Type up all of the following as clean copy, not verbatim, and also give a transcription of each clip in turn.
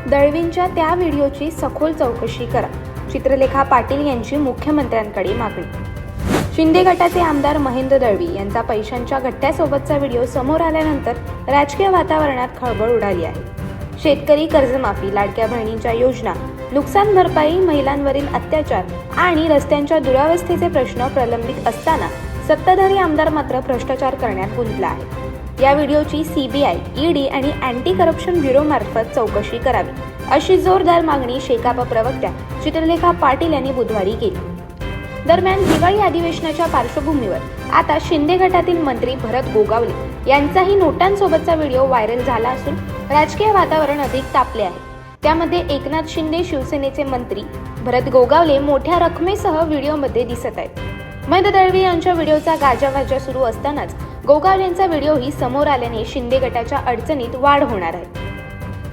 दळवींच्या त्या व्हिडिओची सखोल चौकशी करा. चित्रलेखा पाटील यांची मुख्यमंत्र्यांकडे मागणी. शिंदे गटाचे आमदार महेंद्र दळवी यांचा पैशांच्या गठ्ठ्यासोबतचा व्हिडिओ समोर आल्यानंतर राजकीय वातावरणात खळबळ उडाली आहे. शेतकरी कर्जमाफी, लाडक्या बहिणींच्या योजना, नुकसान भरपाई, महिलांवरील अत्याचार आणि रस्त्यांच्या दुरावस्थेचे प्रश्न प्रलंबित असताना सत्ताधारी आमदार मात्र भ्रष्टाचार करण्यात गुंतला आहे. या व्हिडिओची सीबीआय, ईडी आणि अँटी करप्शन ब्युरो मार्फत चौकशी करावी अशी जोरदार मागणी शेकाप प्रवक्त्या चित्रलेखा पाटील यांनी बुधवारी केली. दरम्यान दिवाळी अधिवेशनाच्या पार्श्वभूमीवर आता शिंदे गटातील मंत्री भरत गोगावले यांचाही नोटांसोबतचा व्हिडिओ व्हायरल झाला असून राजकीय वातावरण अधिक तापले आहे. त्यामध्ये एकनाथ शिंदे शिवसेनेचे मंत्री भरत गोगावले मोठ्या रकमेसह व्हिडिओमध्ये दिसत आहेत. महेंद्र दळवी यांच्या व्हिडिओचा गाजावाजा सुरू असतानाच गोगावलेंचा व्हिडिओही समोर आल्याने शिंदे गटाच्या अडचणीत वाढ होणार आहे.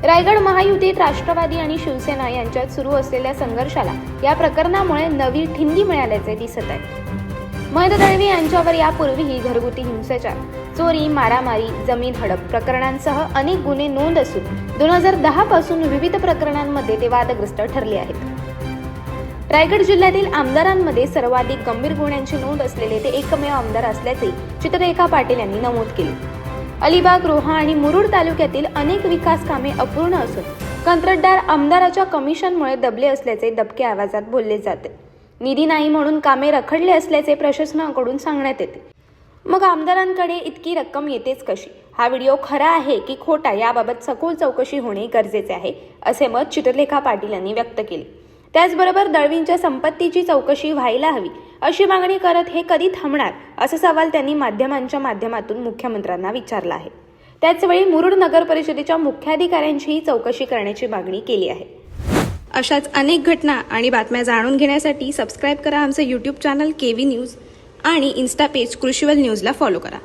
रायगड महायुतीत राष्ट्रवादी आणि शिवसेना यांच्यात सुरू असलेल्या संघर्षाला या प्रकरणामुळे नवी ठिणगी मिळाल्याचे दिसत आहे. महेंद्र दळवी यांच्यावर यापूर्वीही घरगुती हिंसाचार, चोरी, मारामारी, जमीन हडप प्रकरणांसह अनेक गुन्हे नोंद असून 2010 पासून विविध प्रकरणांमध्ये ते वादग्रस्त ठरले आहेत. रायगड जिल्ह्यातील आमदारांमध्ये सर्वाधिक गंभीर गुन्ह्यांची नोंद असलेले ते एकमेव आमदार असल्याचे चित्रलेखा पाटील यांनी नमूद केले. अलिबाग, रोहा आणि मुरुड तालुक्यातील अनेक विकास कामे अपूर्ण असून कंत्राटदार आमदाराच्या कमिशनमुळे दबले असल्याचे दबक्या आवाजात बोलले जाते. निधी नाही म्हणून कामे रखडले असल्याचे प्रशासनाकडून सांगण्यात येते. मग आमदारांकडे इतकी रक्कम येतेच कशी? हा व्हिडिओ खरा आहे की खोटा याबाबत सखोल चौकशी होणे गरजेचे आहे, असे मत चित्रलेखा पाटील यांनी व्यक्त केले. त्याचबरोबर दळवींच्या संपत्तीची चौकशी व्हायला हवी अशी मागणी करत हे कधी थांबणार असा सवाल त्यांनी माध्यमांच्या माध्यमातून मुख्यमंत्र्यांना विचारला आहे. त्याचवेळी मुरुड नगर परिषदेच्या मुख्याधिकाऱ्यांचीही चौकशी करण्याची मागणी केली आहे. अशाच अनेक घटना आणि बातम्या जाणून घेण्यासाठी सबस्क्राईब करा आमचे यूट्यूब चॅनल केव्ही न्यूज आणि इन्स्टा पेज कृषीवल न्यूजला फॉलो करा.